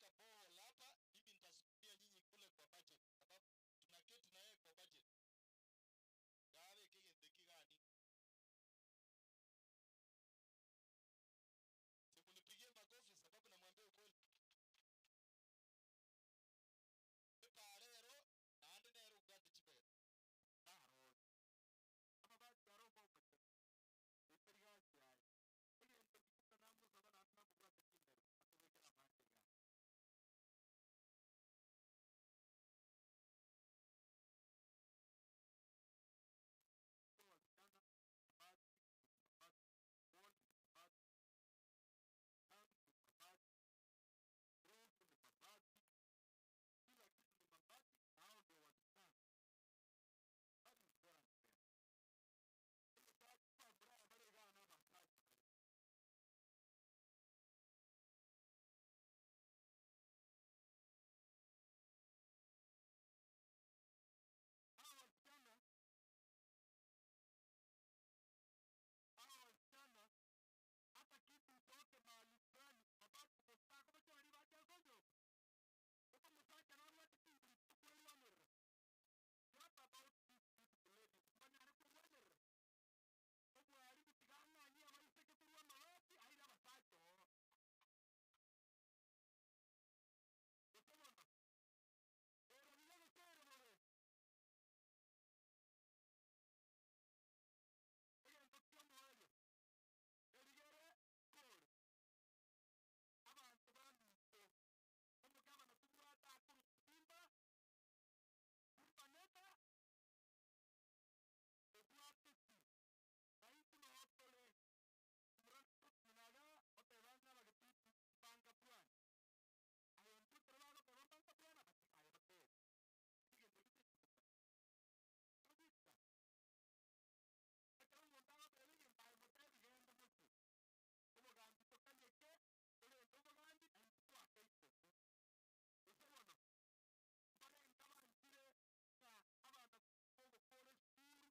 ataweka boho hapa, mimi nitasukumia nyinyi kule kwa budget, sababu tunaketi na yeye kwa budget. Gawe kige gani? Simunipigie makofi sababu namwambia ukweli. Parero ande nero gati chipe. Taro. Ama ba taro mo pete. Iperiga siya. Kaya ito kita namu sa na atna ko gati chipe. Ato ba kaya matiga. So sana bad bad bad bad bad bad kila kitu ni mabati hao ndio wasichana. That is very unfair. Kwa bra bale gana masaji. Hao wasichana hata kitu utoke mahali fulani mabati kustaka kwa chari bacha gojo. Uko msaka na watu kitu kweli wanere. What about this beautiful lady? Mbanyana kwa wanere. Obu ari kutigana nyia maisha ketuwa mawati aina masajo. Usemona. Era vile sere mole. Ega ndokyo mole. Erigere kore. Abantu bamito. Como kama na kumurata kurusimba. Kumpaneta. Etuatesi. Aitu no hotole. Muratu minaga otebanga bagati panga puan. Ayentu trabajo con panga puan abati ayate. Sige ndekite. Abista. Akara montaba pele que pa motel vigenda mucho. Como ganti tocalle que ele todo ganti en tu aceite.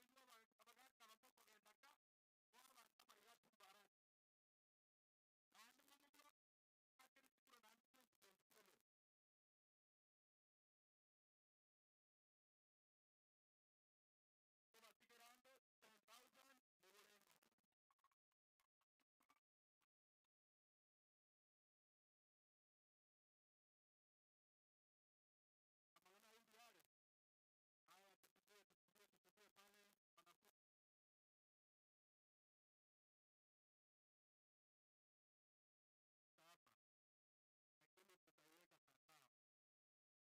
Eso bueno. Para entaba en tire ka abata poco por el sur. Poco por la isla abagar cada poco que acá. Guarda para ir a tumbar. Ando no me a que por antes en el como así grande 10,000 me volemos.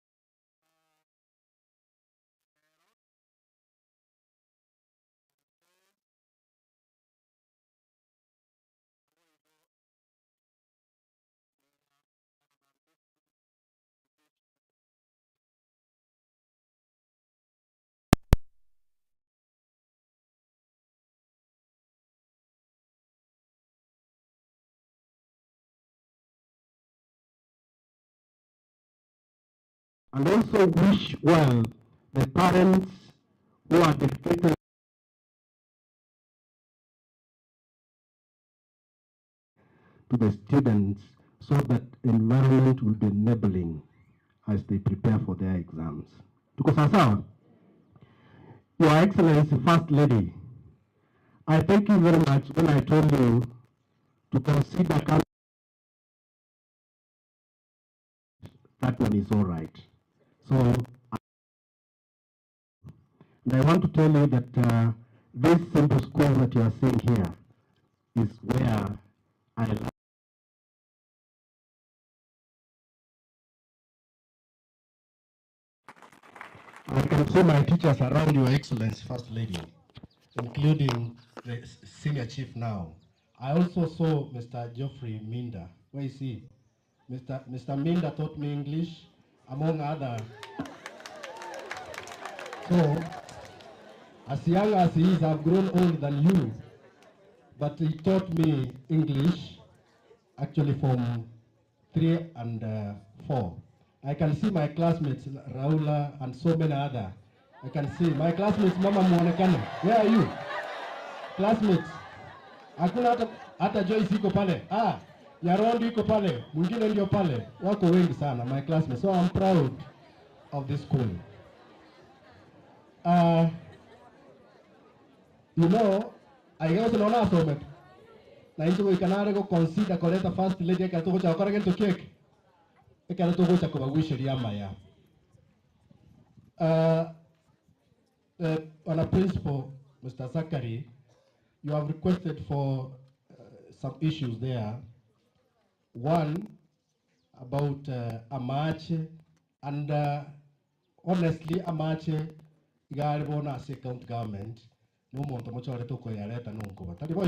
Amana un diario. Aya te puede pane para tapa. Aquí me putaría que tapa. Pero and also wish well the parents who are dedicated to the students so that environment will be enabling as they prepare for their exams. Tuko sawa? Your Excellency, First Lady, I thank you very much when I told you to consider that one is all right. So, and I want to tell you that this simple school that you are seeing here is where I like. I can see my teachers around, Your Excellency, First Lady, including the senior chief now. I also saw Mr. Geoffrey Minda. Where is he? Mr. Minda taught me English, among other. So, as young as he is, I've grown older than you, but he taught me English, actually from 3 and 4. I can see my classmates, Raula and so many other. I can see my classmates, Mama Muonekana. Where are you? Classmates. Hakuna hata Joyce iko pale. Nyarondi iko pale, mwingine ndio pale. Wako wengi sana my classmates. So I'm proud of this school. You know, I also know na somet. Na hizo ikanare go consider koleta first lady ka to cha korage to cake. Ekana to go cha ko wish ya maya. On a principal, Mr. Zachary, you have requested for some issues there. One, about a march, and honestly, a march, Garibona second government, no more to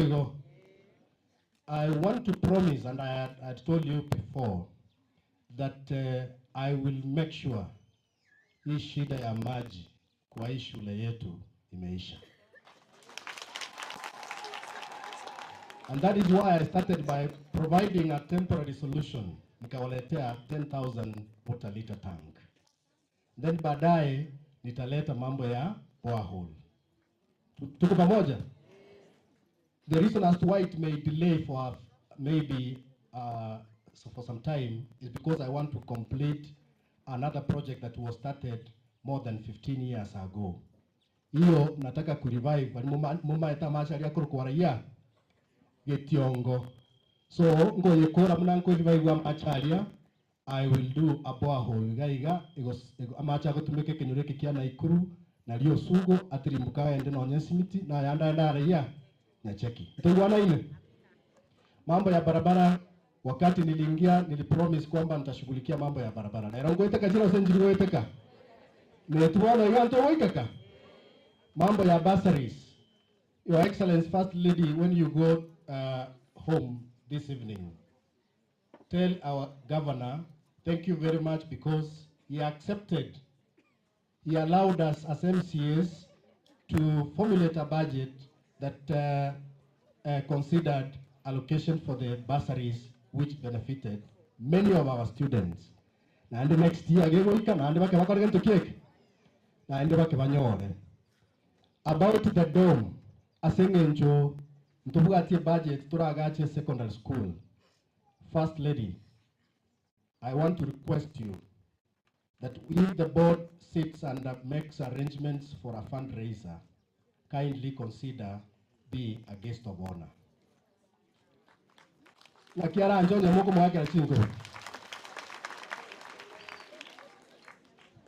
no. I want to promise, and I had told you before, that I will make sure hii shida ya maji kwa hii shule yetu imeisha. And that is why I started by providing a temporary solution. Nikawaletea 10,000 water liter tank. Then baadaye nitaleta mambo ya borehole. Tuko pamoja? The reason as to why it may delay for maybe so for some time is because I want to complete another project that was started more than 15 years ago. Hiyo nataka kurevive muma etamasha ya kurukwaraya getiongo. So ngoye kora mnanko revive wa macharia, I will do a borehole gaiga amacha gutumike kinyureke kia na ikuru na rio sugo atirimuka ende no nyesimiti na yanda ya na cheki. Tuwana ile mambo ya barabara. Wakati niliingia nilipromise kwamba nitashughulikia mambo ya barabara. Na irongo itaka jira senjiro itaka. Netuwana iganto wikaka. Mambo ya bursaries. Your Excellency First Lady, when you go home this evening, tell our governor thank you very much because he accepted, he allowed us as MCAs to formulate a budget that considered allocation for the bursaries which benefited many of our students. And the next year, about the dome, asengenjo ntubugati budget turagache secondary school. First Lady, I want to request you that if the board sits and makes arrangements for a fundraiser, kindly consider be a guest of honor.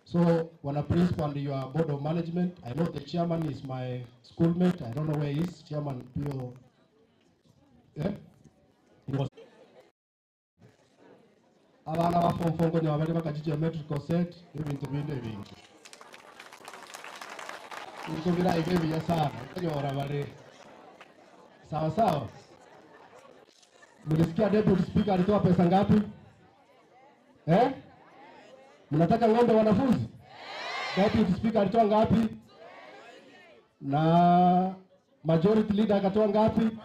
So, when a principal and your board of management, I know the chairman is my schoolmate. I don't know where he is. Chairman Pio. Yeah? He was. Abana wa form form kwenye wabali maka geometrical set. Hivi intervene hivi. Nikumbira hivi ya sana. Kwenye warabare. Sawa sawa. Mlisikia deputy speaker alitoa pesa ngapi? Mnataka ng'ombe wanafunzi? Deputy speaker alitoa ngapi? Na majority leader akatoa ngapi?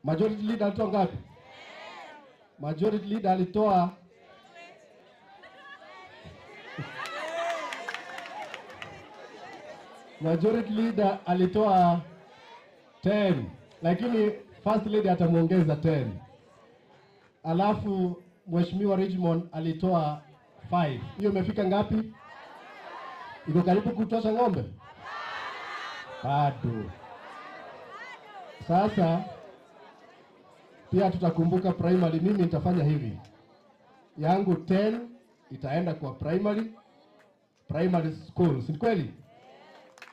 Majority leader alitoa ngapi? Majority leader alitoa Majority leader alitoa 10, lakini first lady atamuongeza 10. Alafu Mheshimiwa Richmond alitoa 5. Hiyo imefika ngapi? Iko karibu kutosha ng'ombe? Bado. Sasa pia tutakumbuka primary. Mimi nitafanya hivi. Yangu 10 itaenda kwa primary school, si kweli?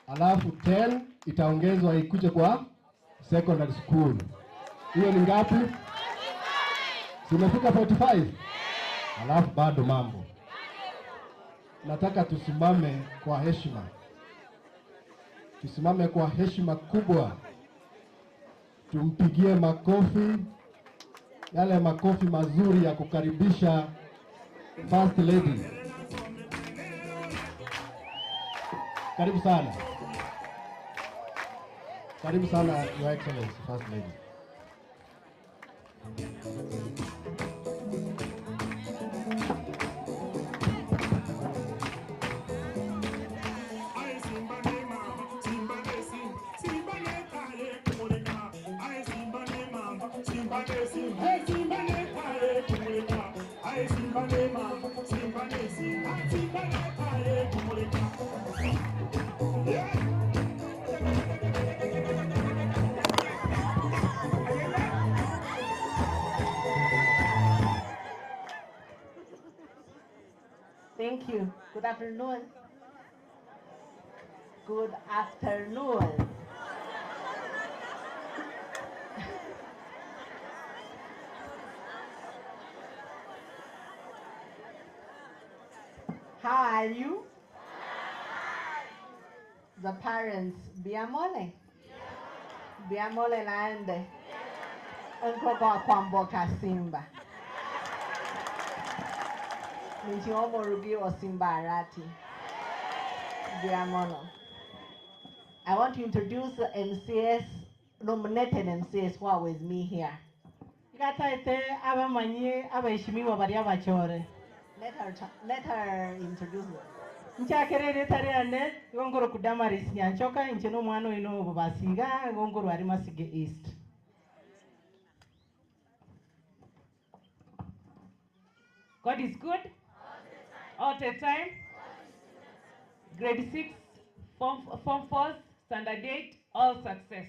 Alafu 10 itaongezwa ikuje kwa secondary school. Hiyo ni ngapi? Simefika 45? Alafu bado mambo. Nataka tusimame kwa heshima. Tusimame kwa heshima kubwa. Tumpigie makofi. Yale makofi mazuri ya kukaribisha First Lady. Karibu sana. Karibu sana, Your Excellency First Lady. Hey! Thank you. Good afternoon. Good afternoon. How are you? The parents, biamole? Biamole laende. Nkoko kwambo kasimba. Nchiomo rugi o simba arati. Biamolo. I want to introduce the MCS, nominated MCS who are with me here. Let her introduce them. Nchakerere tariane ngongoro kudamaris nyanchoka incheno mwano ino babasiga ngongoro arimasige east. God is good all the time. Grade 6, form 4, standard 8, all success.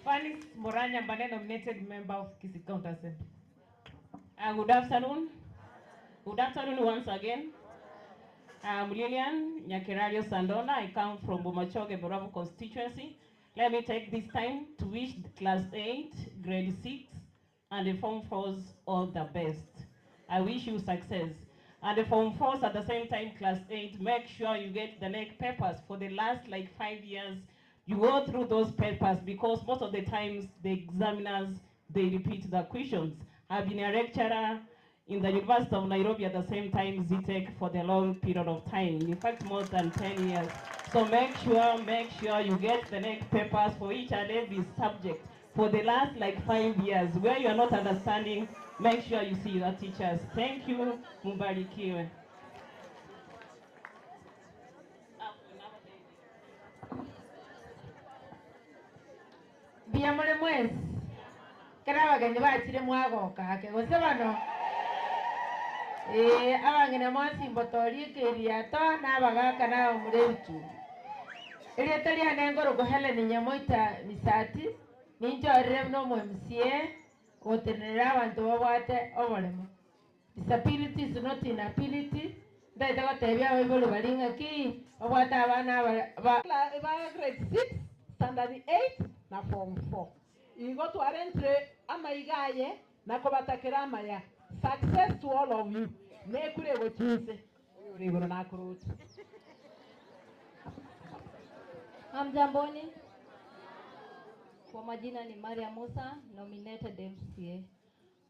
Fanny Moranya Mbane, nominated member of Kisi County Assembly. Good afternoon. Good afternoon once again. I'm Lillian Nyakirario Sandona. I come from Bomachoge Boravo constituency. Let me take this time to wish class 8, grade 6, and the form 4s all the best. I wish you success. And the form 4s at the same time, class 8, make sure you get the next papers for the last 5 years. You go through those papers because most of the times the examiners, they repeat the questions. I've been a lecturer in the University of Nairobi at the same time ZTech for the long period of time, in fact more than 10 years. So make sure you get the next papers for each and every subject for the last 5 years. Where you are not understanding, make sure you see your teachers. Thank you, Mubarikiwe. Biamole mwezi. Kana bageni bakire mwagoka ke gosebano. Abangene mwasi mbotori keria to na bagaka na murebitu. Ile tali anengoro ko Helen Nyamoita misati ninjorere no mu MCA otenera abantu babwate obolemo. Disability is not inability. Ndaita gotebia bayibolo balinga ki babwata abana ba grade 6, standard 8 na form 4. Igo to arentre amaigaye na kobatakira amaya. Success to all of you. Nekure gochise. Urigoro na kuruti. Hamjamboni. Kwa majina ni Maria Musa, nominated MCA.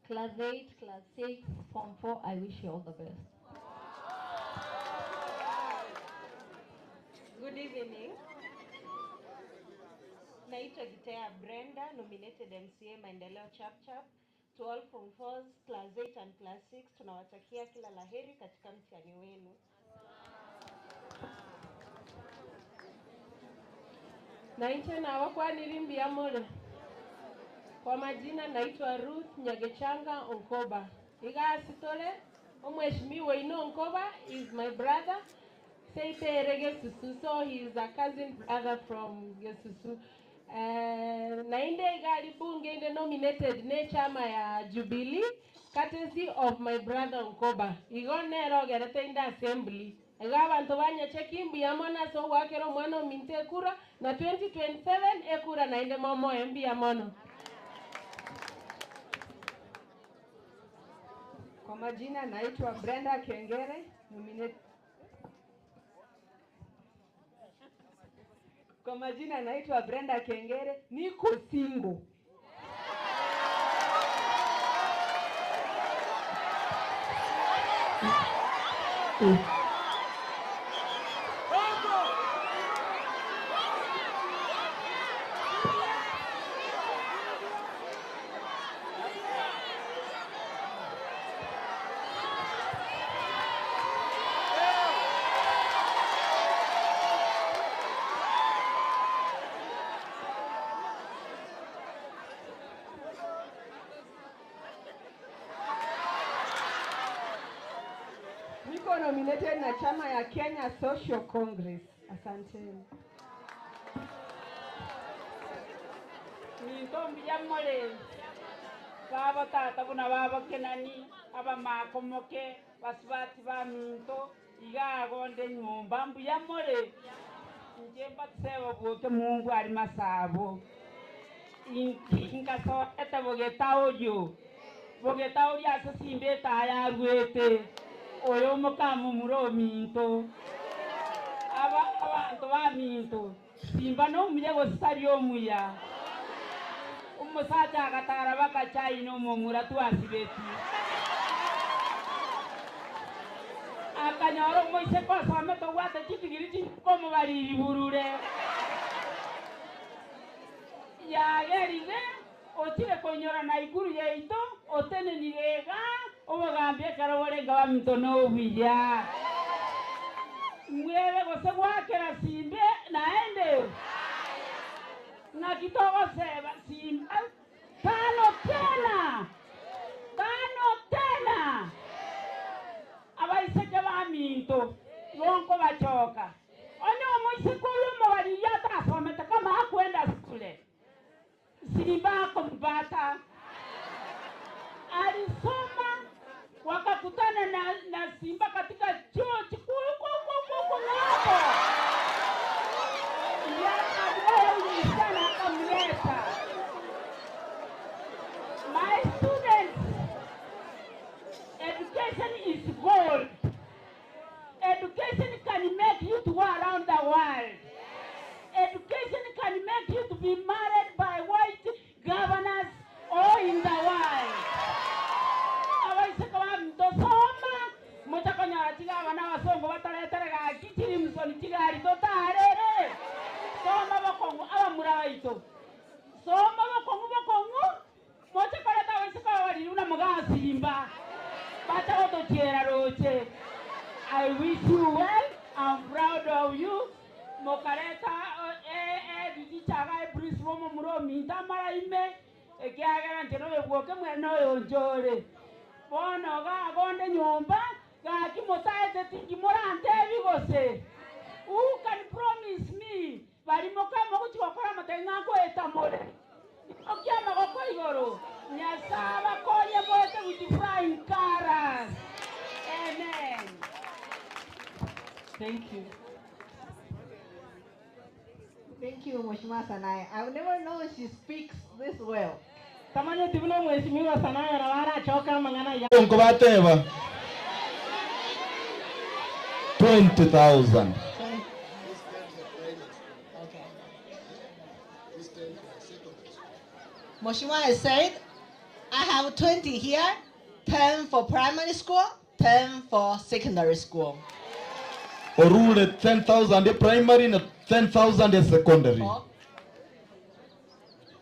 Class 8, Class 6, Form 4, I wish you all the best. Good evening. Naitwa Gitea Brenda, nominated MCA Maendeleo Chapchap. To all Form 4s, Class 8 and Class 6, tunawatakia kila laheri katika mtihani wenu. Naitwa na wakwa nilimbia mole. Kwa majina naitwa Ruth Nyagechanga Onkoba. Iga sitole, omweshimiwa ino Onkoba is my brother. Seite Regesusu, so he is a cousin brother from Gesusu. Nainde igali bunge inde nominated ne chama ya Jubilee, courtesy of my brother Onkoba. Igone rogerete in the assembly. Abantu banya chekimbi yamona so wakero mwana minte kura na 2027 ekura nainde momo MB yamono. Kwa majina naitwa Brenda Kengere, nominated. Kwa majina naitwa Brenda Kengere, niko single. Niko nominated na chama ya Kenya Social Congress. Asanteni. Niko mbiyamole. Baba tata buna baba kenani aba makomoke basibati ba minto iga gonde nyumba mbuya more njemba tsebo boke Mungu ali masabo inkaso eta bogeta oyo aso simbe taya rwete oyo mukamu muro minto abantu ba minto simba no muye gosari omuya umusacha agatara bakachayi no mumura twasibeti akanyoro moise kosome to wate chitigiri como bariri burure ya gerige otire konyora na iguru yeito otene nirega obagambye karabore ngawa mitono obuya mwebe gose gwakera simbe naende na kitogo seba simba tano tena abaiseke baminto lonko bachoka onyo moise kulumo bariyata asomete kama hakwenda skule simba kumbata alisoma wakakutana na simba katika chuo kikuu hapo ya kabla sana akamleta. My students, education is gold. Education can make you to go around the world. Education can make you to be married by white governors all in the world. Abaiseka mtosoma mutakonyara tigaba n'abasongo batareterega kikiri musoni tigari totarere soma bakongo abamurabaito soma bakongo mochakoreta abaiseka bari una mugasimba batagotochera roche. I wish you well. I'm proud of you. Mokareta dichaga bris romo muro minta mara ime ekiagera nteno bwoke mweno yonjore bono ga gonde nyumba ga kimotaete tikimorante bigose. Who can promise me bari mokama kuchikokora matenga ko etamore okiama goko igoro nyasaba konye bote with the flying colors. Amen. Thank you. Thank you, Mheshimiwa Sanaya. I would never know she speaks this well. Tamani tibulo Mheshimiwa Sanaya rawara choka mangana ya. Nkubateba 20,000. Okay. Mheshimiwa has said, I have 20 here, 10 for primary school, 10 for secondary school. Orule 10,000 primary and 10,000 secondary. Oh.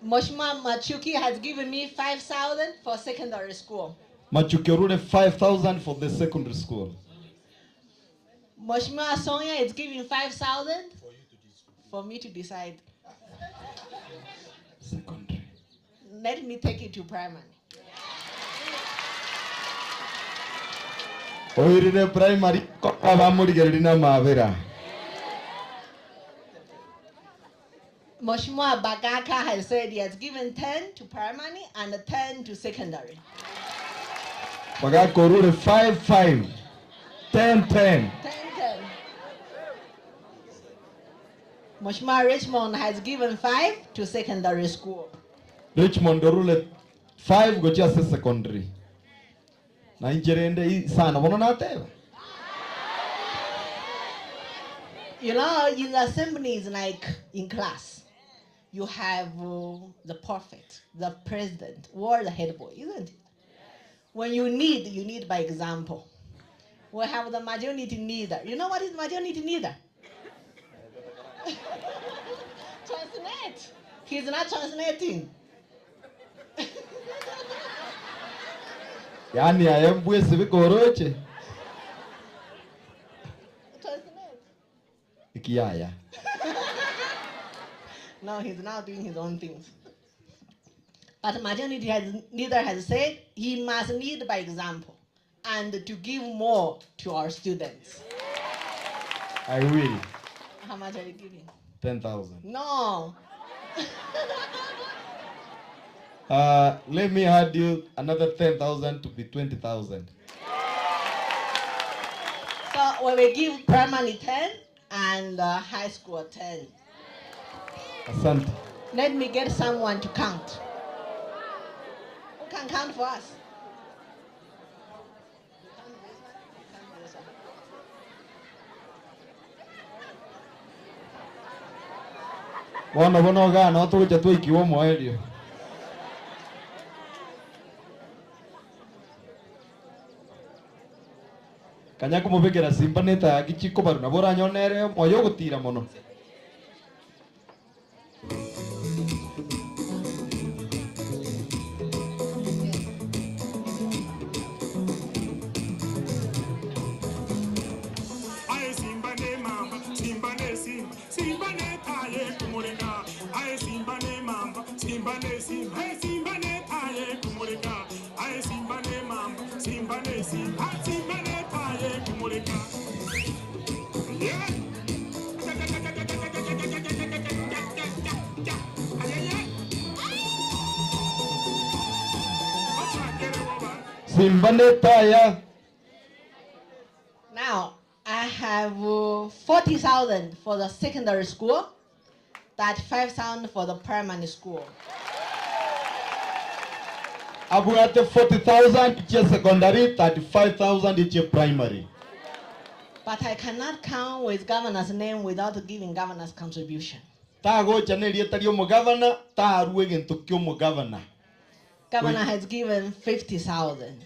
Mheshimiwa Machuki has given me 5,000 for secondary school. Machuki orule 5,000 for the secondary school. Mheshimiwa Sonia is giving 5,000 for me to decide. Secondary. Let me take it to primary. Oirine primary abamurigerina mavera. Mheshimiwa Bagaka has said he has given 10 to primary and 10 to secondary. Bagaka orule 5, 10. 10. Mheshimiwa Richmond has given 5 to secondary school. Richmond orule 5 gocha secondary. Na injerende sana wono nateba. You know, in the assembly is like in class. You have the prophet, the president, or the head boy, isn't it? When you need by example. We have the majority leader. You know what is majority leader? Translate. He's not translating. Yani ayembwese bikoroche. Translate. Ikiyaya. No, he's now doing his own things. But majority leader has said he must lead by example and to give more to our students. I will. How much are you giving? 10,000. No. Let me add you another 10,000 to be 20,000. So we will give primary 10 and high school 10. Asante. Let me get someone to count. Who can count for us? Wana bonoga no tuja tu ikiwa mwaelio. Kanya kumubegera simba neta gichiko baru na bora nyonere moyo gutira mono. Simba netaya. Now, I have 40,000 for the secondary school, 35,000 for the primary school. Abu at 40,000 each secondary, 35,000 each primary. But I cannot count with governor's name without giving governor's contribution. Tago chaneli etario mo governor, ta ruegen tokyo mo governor. Governor has given 50,000.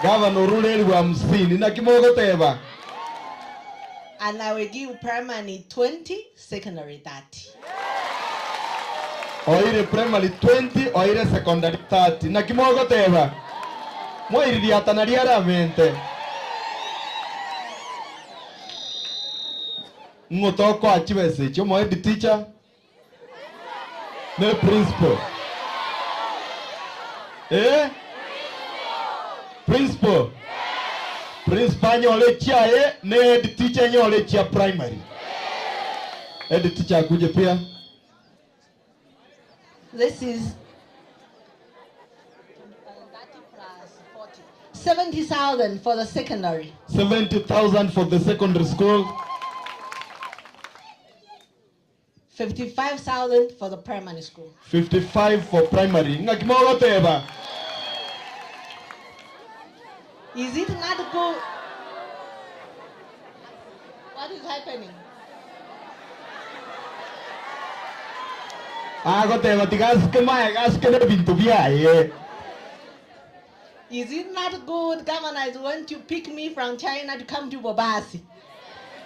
Governor ruleli wa msini na kimogo teba. And I will give primary 20, secondary 30. Oire primary 20, oire secondary 30. Na kimogo teba. Mo iri atanaria ramente. Ngotoko achibese, chomo head teacher. Ne principal. Principal. Principal nyole chia ne head teacher nyole chia primary. Head teacher kuje pia. This is 70,000 for the secondary. 70,000 for the secondary school. 55,000 for the primary school. 55 for primary. Ngakimogo teba. Is it not good? What is happening? Ago teba tigas kemaya gas kene bintu biaye. Is it not good governors want to pick me from China to come to Bobasi?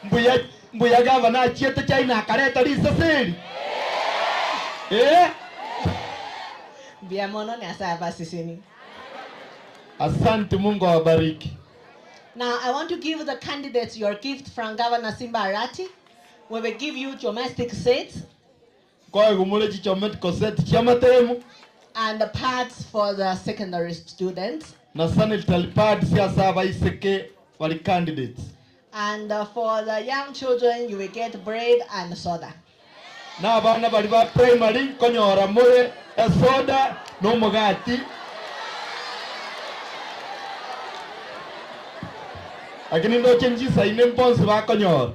Mbuya governor chiete China kareta risaseli. Biamono ni asaba sisini. Asante Mungu awabariki. Now I want to give the candidates your gift from Governor Simba Arati. We will give you geometric sets. Kwa gumule geometrical set chamatemu. And the pads for the secondary students. Na sanitary pads siasa baiseke wali candidates. And for the young children, you will get bread and soda. Na abana bali ba primary konyora mure soda no mugati. Lakini ndo chenji sa ine mponsi ba konyora.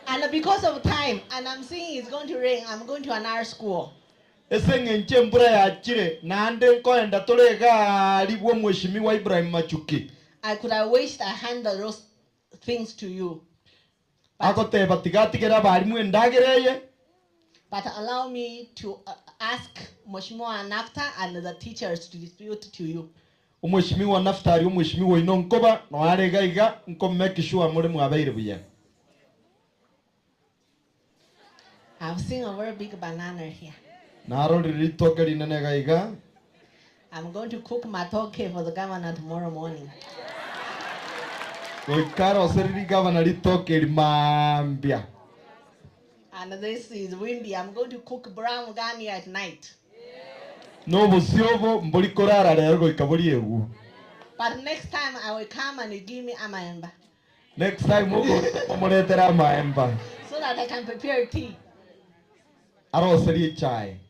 And because of time, and I'm seeing it's going to rain, I'm going to another school. Esenge nchembura ya chire na ande nkoenda tolega libwo mheshimiwa Ibrahim Machuki. I could have wished I handed those things to you. Akote batigati kera bari mu ndagereye. But allow me to ask Mheshimiwa Nafta and the teachers to distribute to you. Mheshimiwa Naftari mheshimiwa ino nkoba no arega iga nko make sure muri mu abaire buya. I've seen a very big banana here. Naro ritoke rinene iga. I'm going to cook matoke for the governor tomorrow morning. Koikaro seriri governor ritoke mambia. And this is windy. I'm going to cook brown gani at night. No busiovo mboli korara lero goikabuli egu. But next time I will come and you give me amaemba. Next time mugo omuletera amaemba. So that I can prepare tea. Aro seri chai.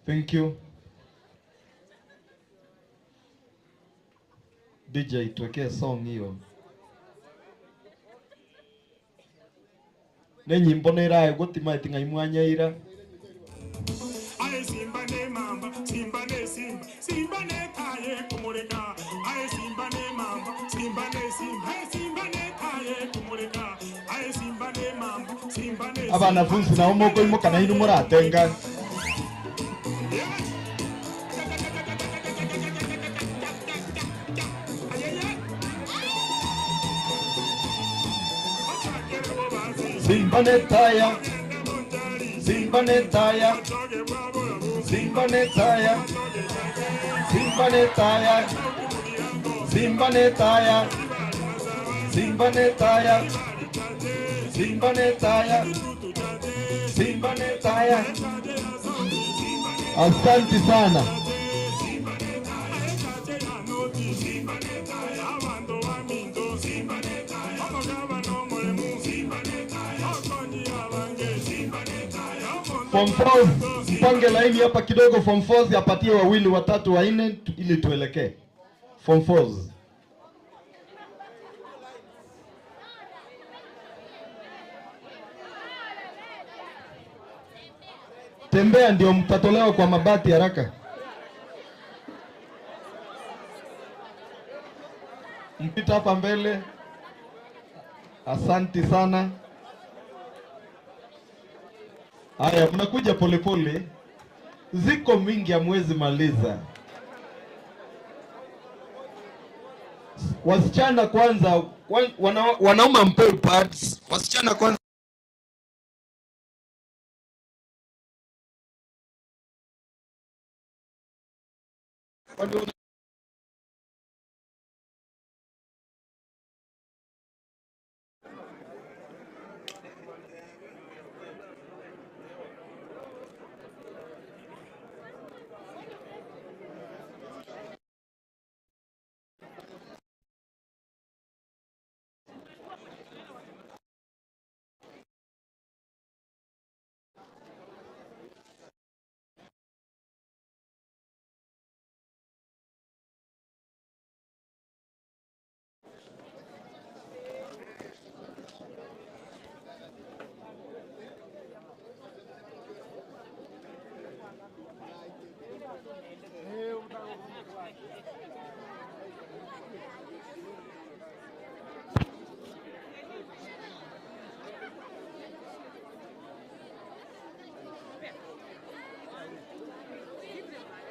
Thank you. DJ tuwekee song hiyo. Ne nyimbo nera gutima itinga imwanyaira. Aye simba ne mamba, simba ne simba, simba ne kaye kumuleka. Aye simba ne mamba, simba ne simba, aye simba ne kaye kumuleka. Aye simba ne mamba, simba ne simba. Abana funsi na omoko imoka na inu muratenga. Simba ne taya, simba ne taya, simba ne taya, simba ne taya, simba ne taya, simba ne taya, simba ne taya, simba ne taya. Asante sana. Form 4 mpange laini hapa kidogo. Form 4 apatie wawili watatu wanne ili tuelekee. Form 4 tembea ndio mtatolewa kwa mabati haraka. Mpita hapa mbele. Asante sana. Haya, mnakuja polepole. Ziko mingi ya mwezi maliza. Wasichana kwanza, wanaume mpe pads. Wasichana kwanza.